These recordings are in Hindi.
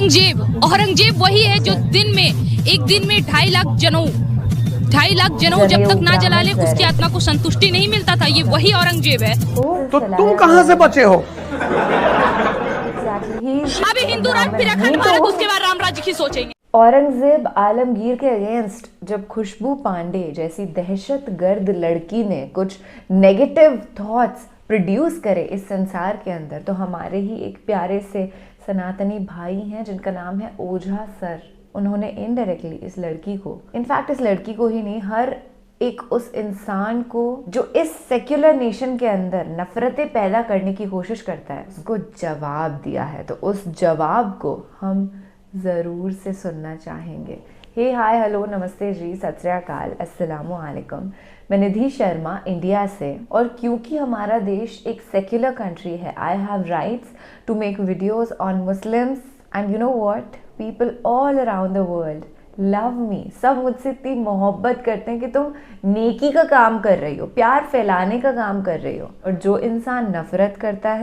औरंगजेब वही है जो एक दिन में 2.5 लाख जनेऊ जब तक ना जला ले उसकी आत्मा को संतुष्टि नहीं मिलता था। ये वही औरंगजेब है। तो तुम कहाँ से बचे हो? अभी हिंदू राष्ट्र, फिर अखंड भारत, उसके बाद राम राज्य की सोचेंगे। औरंगजेब आलमगीर के अगेंस्ट जब खुशबू पांडे जैसी दहशतगर्द लड़की ने कुछ नेगेटिव थॉट्स प्रोड्यूस करे इस संसार के अंदर, तो हमारे ही एक प्यारे से सनातनी भाई हैं जिनका नाम है ओझा सर, उन्होंने इनडायरेक्टली इस लड़की को, इनफैक्ट इस लड़की को ही नहीं, हर एक उस इंसान को जो इस सेक्युलर नेशन के अंदर नफरतें पैदा करने की कोशिश करता है, उसको जवाब दिया है। तो उस जवाब को हम ज़रूर से सुनना चाहेंगे। हे हाय हेलो नमस्ते जी, सत श्री अकाल, अस्सलामु अलैकुम। मैं निधि शर्मा इंडिया से, और क्योंकि हमारा देश एक सेक्युलर कंट्री है, I have rights to make videos on Muslims and you know what, people all around the world love me. सब मुझसे इतनी मोहब्बत करते हैं कि तुम नेकी का काम कर रही हो, प्यार फैलाने का काम कर रही हो। और जो इंसान नफरत करता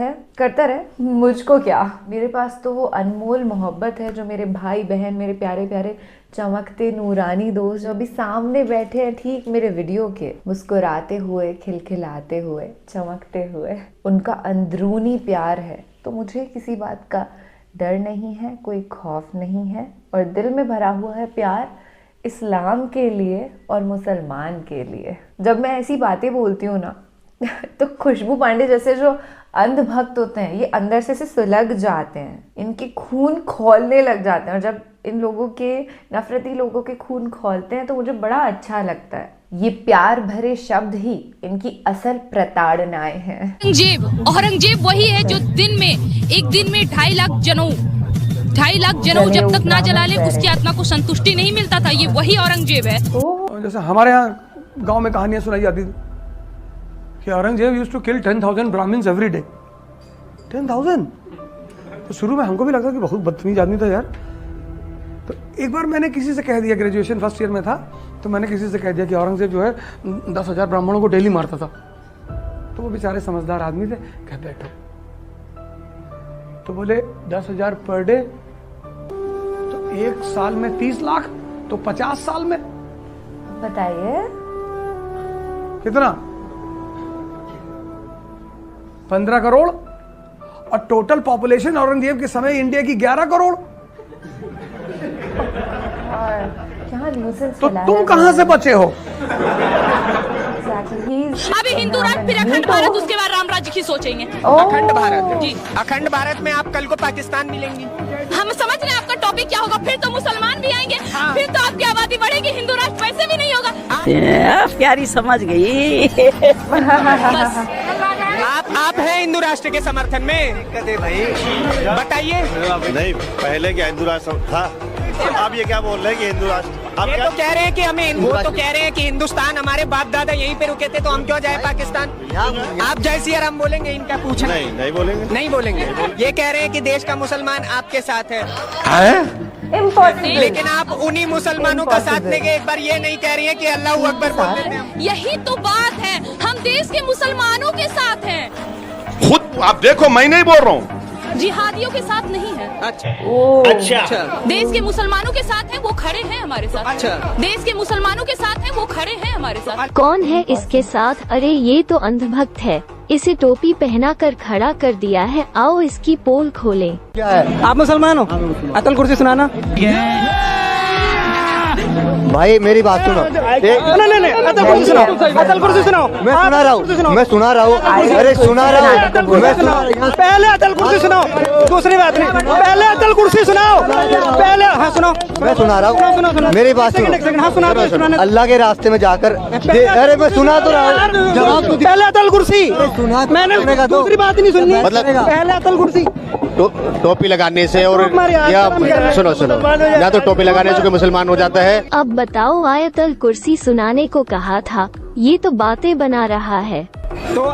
रहे, मुझको क्या, मेरे पास तो वो अनमोल मोहब्बत है जो मेरे भाई बहन, मेरे प्यारे प्यारे चमकते नूरानी दोस्त जो अभी सामने बैठे हैं ठीक मेरे वीडियो के, मुस्कुराते हुए, खिलखिलाते हुए, चमकते हुए, उनका अंदरूनी प्यार है। तो मुझे किसी बात का डर नहीं है, कोई खौफ नहीं है, और दिल में भरा हुआ है प्यार इस्लाम के लिए और मुसलमान के लिए। जब मैं ऐसी बातें बोलती हूँ ना तो खुशबू पांडे जैसे जो अंधभक्त होते हैं, ये अंदर से सुलग जाते हैं, इनके खून खौलने लग जाते हैं। और जब इन लोगों के, नफरती लोगों के खून खौलते हैं तो मुझे बड़ा अच्छा लगता है। ये प्यार भरे शब्द ही इनकी असल प्रताड़नाएं हैं। औरंगजेब वही है जो एक दिन में 2.5 लाख जनेऊ जब तक ना जला ले उसकी आत्मा को संतुष्टि नहीं मिलता था। ये वही औरंगजेब है। जैसे हमारे यहाँ गांव में कहानियां सुनाई जाती थी कि Aurangzeb used to kill 10,000 Brahmins every day. 10,000। तो शुरू में हमको भी लगता कि बहुत बदतमीज आदमी था यार। तो एक बार मैंने किसी से कह दिया, ग्रेजुएशन फर्स्ट ईयर में था, तो मैंने किसी से कह दिया कि औरंगजेब जो है 10,000 ब्राह्मणों को डेली मारता था। तो वो बेचारे समझदार आदमी थे, कह बैठो। तो बोले 10,000 पर डे, तो 1 साल में 30 लाख, तो 50 साल में बताइए कितना? 15 करोड़। और टोटल पॉपुलेशन औरंगजेब के समय इंडिया की 11 करोड़। तो तुम कहां से बचे हो? अभी हिंदू राष्ट्र, फिर अखंड भारत, उसके बाद राम राज्य की सोचेंगे। अखंड भारत जी, अखंड भारत में आप कल को पाकिस्तान मिलेंगी। हम समझ रहे हैं आपका टॉपिक क्या होगा। फिर तो मुसलमान भी आएंगे, फिर तो आपकी आबादी बढ़ेगी, हिंदू राष्ट्र वैसे भी नहीं होगा। प्यारी समझ गई। आप हैं हिंदू राष्ट्र के समर्थन में? भाई बताइए। नहीं, पहले क्या हिंदू राष्ट्र था? आप ये क्या बोल रहे हैं कि हिंदू राष्ट्र? आप ये क्या तो कह रहे हैं कि हमें, वो तो कह रहे हैं कि हिंदुस्तान, हमारे बाप दादा यहीं पे रुके थे, तो हम क्यों जाए पाकिस्तान? आप जय सिया राम बोलेंगे, इनका पूछना? नहीं बोलेंगे। नहीं बोलेंगे। ये कह रहे हैं कि देश का मुसलमान आपके साथ है। इम्पॉसिबल। लेकिन आप उन्हीं मुसलमानों का साथ देंगे। एक बार ये नहीं कह रही है कि अल्लाह अकबर बोल देते हैं। यही तो बात है, हम देश के मुसलमानों के साथ हैं। खुद आप देखो, मैं नहीं बोल रहा हूँ, जिहादियों के साथ नहीं है। अच्छा। देश के मुसलमानों के साथ हैं, वो खड़े हैं हमारे साथ। अच्छा। देश के मुसलमानों के साथ हैं, वो खड़े हैं हमारे साथ। कौन है इसके साथ? अरे ये तो अंधभक्त है, इसे टोपी पहना कर खड़ा कर दिया है। आओ इसकी पोल खोलें। क्या है? आप मुसलमान हो? अतल कुर्सी सुनाना। भाई मेरी बात सुनो। नहीं, अतल कुर्सी सुनाओ। अतल कुर्सी सुनाओ। मैं सुना रहा हूँ। अरे सुना रहा हूँ। पहले अतल कुर्सी सुनाओ, दूसरी बात नहीं। पहले अतल कुर्सी सुनाओ, पहले। हाँ सुनाओ। मैं सुना रहा हूँ, मेरी बात सुनो। अल्लाह के रास्ते में जाकर, अरे मैं सुना तो रहा हूँ, जवाब तो पहले अतल कुर्सी सुना। मैंने दूसरी बात नहीं सुननी, मतलब पहले अतल कुर्सी। टोपी लगाने से और या सुनो या तो टोपी लगाने से कोई मुसलमान हो जाता है। अब बताओ, आयतल कुर्सी सुनाने को कहा था, ये तो बातें बना रहा है। तो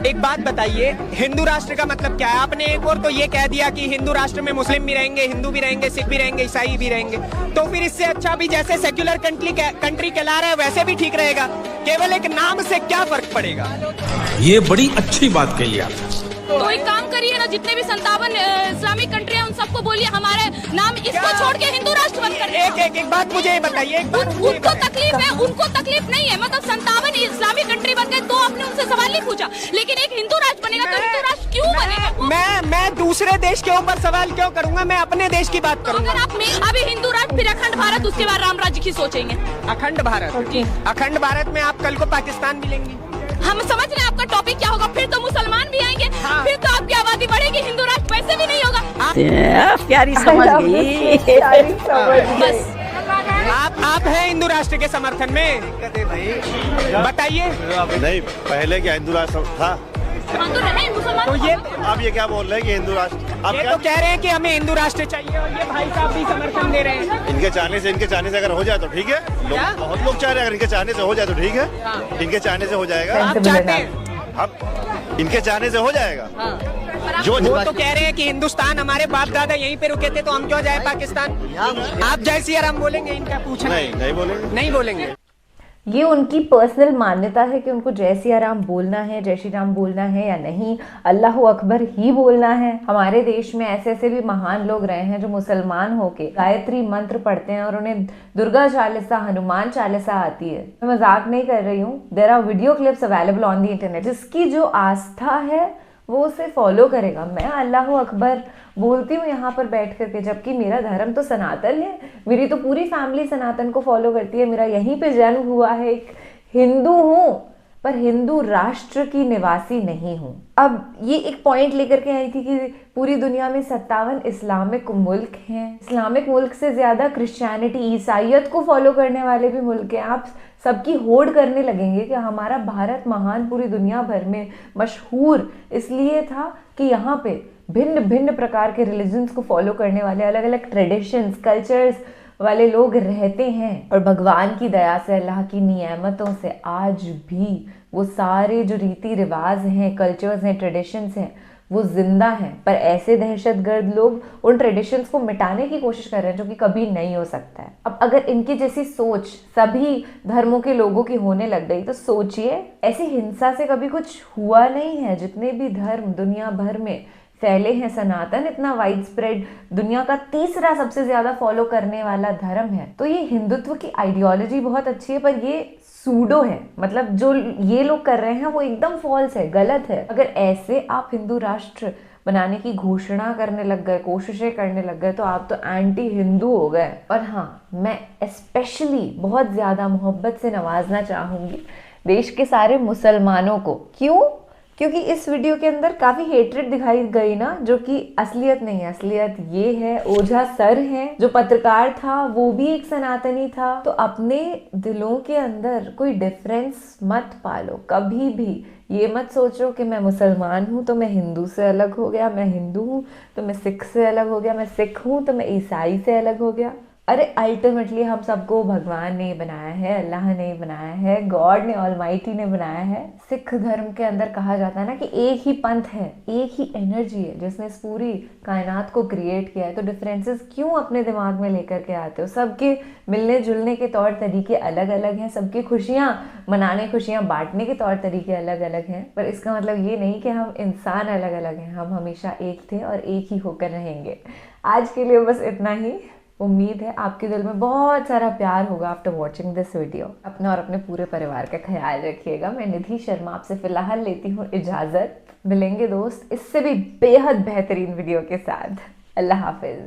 एक बात बताइए, हिंदू राष्ट्र का मतलब क्या है? आपने एक और तो ये कह दिया कि हिंदू राष्ट्र में मुस्लिम भी रहेंगे, हिंदू भी रहेंगे, सिख भी रहेंगे, ईसाई भी रहेंगे। तो फिर इससे अच्छा भी जैसे सेक्युलर कंट्री कहला रहा है वैसे भी ठीक रहेगा। केवल एक नाम से क्या फर्क पड़ेगा? ये बड़ी अच्छी बात कही आप। तो एक काम करिए ना, जितने भी 57 इस्लामिक कंट्री है उन सबको बोलिए हमारे नाम इसको छोड़ के हिंदू राष्ट्र बंद कर। एक बात मुझे बताइए, उनको तकलीफ है, उनको तकलीफ नहीं है, मतलब 57 इस्लामिक कंट्री बन गए तो आपने उनसे सवाल नहीं पूछा, लेकिन एक हिंदू राष्ट्र बनेगा तो हिंदू राष्ट्र क्यों बनेगा? मैं दूसरे देश के ऊपर सवाल क्यों करूंगा, मैं अपने देश की बात करूंगा। अगर आप अभी हिंदू राष्ट्र फिर अखंड भारत, उसके बाद राम राज्य की सोचेंगे। अखंड भारत, अखंड भारत में आप कल को पाकिस्तान मिलेंगी। हम समझ रहे हैं आपका टॉपिक क्या होगा, फिर तो मुसलमान भी आएंगे, फिर तो आपकी आबादी बढ़ेगी, हिंदू राष्ट्र वैसे भी नहीं होगा। प्यारी समझ गई। बस आप हैं हिंदू राष्ट्र के समर्थन में? बताइए। नहीं, पहले क्या हिंदू राष्ट्र था? हाँ तो नहीं मुसलमान। तो ये आप ये क्या बोल रहे हैं कि हिंदू राष्ट्र? आप ये क्या तो कह रहे हैं कि हमें हिंदू राष्ट्र चाहिए, और ये भाई साहब भी समर्थन दे रहे हैं। इनके चाहने से अगर हो जाए तो ठीक है। बहुत लोग चाह रहे हैं, अगर इनके चाहने से हो जाए तो ठीक है। इनके चाहने से हो जाएगा। आप चाहते हैं? हम इनके चाहने से हो जाएगा। जो वो तो कह रहे हैं कि हिंदुस्तान, हमारे बाप दादा यहीं पे रुके थे तो हम क्यों जाए पाकिस्तान? आप जय सिया राम बोलेंगे? इनका पूछना नहीं बोलेंगे। नहीं बोलेंगे। ये उनकी पर्सनल मान्यता है कि उनको जय सिया राम बोलना है, जय श्री राम बोलना है या नहीं, अल्लाह अकबर ही बोलना है। हमारे देश में ऐसे ऐसे भी महान लोग रहे हैं जो मुसलमान होके गायत्री मंत्र पढ़ते हैं और उन्हें दुर्गा चालीसा, हनुमान चालीसा आती है। मैं मजाक नहीं कर रही हूँ। There are video clips available on the internet. जिसकी जो आस्था है वो उसे फॉलो करेगा। मैं अल्लाह अकबर बोलती हूँ यहाँ पर बैठ करके, जबकि मेरा धर्म तो सनातन है, मेरी तो पूरी फैमिली सनातन को फॉलो करती है, मेरा यहीं पे जन्म हुआ है, एक हिंदू हूँ पर हिंदू राष्ट्र की निवासी नहीं हूँ। अब ये एक पॉइंट लेकर के आई थी कि पूरी दुनिया में 57 इस्लामिक मुल्क हैं, इस्लामिक मुल्क से ज़्यादा क्रिश्चियनिटी, ईसाइयत को फॉलो करने वाले भी मुल्क हैं। आप सबकी होड़ करने लगेंगे कि हमारा भारत महान, पूरी दुनिया भर में मशहूर इसलिए था कि यहाँ पे भिन्न भिन्न प्रकार के रिलीजन्स को फॉलो करने वाले, अलग अलग ट्रेडिशंस, कल्चर्स वाले लोग रहते हैं। और भगवान की दया से, अल्लाह की नियामतों से आज भी वो सारे जो रीति रिवाज हैं, कल्चर्स हैं, ट्रेडिशंस हैं, वो जिंदा हैं। पर ऐसे दहशतगर्द लोग उन ट्रेडिशंस को मिटाने की कोशिश कर रहे हैं जो कि कभी नहीं हो सकता है। अब अगर इनकी जैसी सोच सभी धर्मों के लोगों की होने लग गई तो सोचिए, ऐसी हिंसा से कभी कुछ हुआ नहीं है। जितने भी धर्म दुनिया भर में फैले हैं, सनातन इतना वाइड स्प्रेड, दुनिया का तीसरा सबसे ज्यादा फॉलो करने वाला धर्म है। तो ये हिंदुत्व की आइडियोलॉजी बहुत अच्छी है, पर ये सूडो है। मतलब जो ये लोग कर रहे हैं वो एकदम फॉल्स है, गलत है। अगर ऐसे आप हिंदू राष्ट्र बनाने की घोषणा करने लग गए, कोशिशें करने लग गए, तो आप तो एंटी हिंदू हो गए। और हाँ, मैं स्पेशली बहुत ज्यादा मोहब्बत से नवाजना चाहूंगी देश के सारे मुसलमानों को। क्यों? क्योंकि इस वीडियो के अंदर काफी हेट्रेड दिखाई गई ना, जो कि असलियत नहीं है। असलियत ये है, ओझा सर है जो पत्रकार था वो भी एक सनातनी था। तो अपने दिलों के अंदर कोई डिफरेंस मत पालो कभी भी। ये मत सोचो कि मैं मुसलमान हूँ तो मैं हिंदू से अलग हो गया, मैं हिंदू हूँ तो मैं सिख से अलग हो गया, मैं सिख हूँ तो मैं ईसाई से अलग हो गया। अरे अल्टीमेटली हम सबको भगवान ने बनाया है, अल्लाह ने बनाया है, गॉड ने, ऑलमाइटी ने बनाया है। सिख धर्म के अंदर कहा जाता है ना कि एक ही पंथ है, एक ही एनर्जी है जिसने इस पूरी कायनात को क्रिएट किया है। तो डिफरेंसेस क्यों अपने दिमाग में लेकर के आते हो? सबके मिलने जुलने के तौर तरीके अलग अलग हैं, सबकी खुशियाँ मनाने, खुशियाँ बांटने के तौर तरीके अलग अलग हैं। पर इसका मतलब ये नहीं कि हम इंसान अलग अलग हैं, हम हमेशा एक थे और एक ही होकर रहेंगे। आज के लिए बस इतना ही। उम्मीद है आपके दिल में बहुत सारा प्यार होगा आफ्टर वॉचिंग दिस वीडियो। अपना और अपने पूरे परिवार का ख्याल रखिएगा। मैं निधि शर्मा आपसे फिलहाल लेती हूँ इजाज़त। मिलेंगे दोस्त इससे भी बेहद बेहतरीन वीडियो के साथ। अल्लाह हाफिज।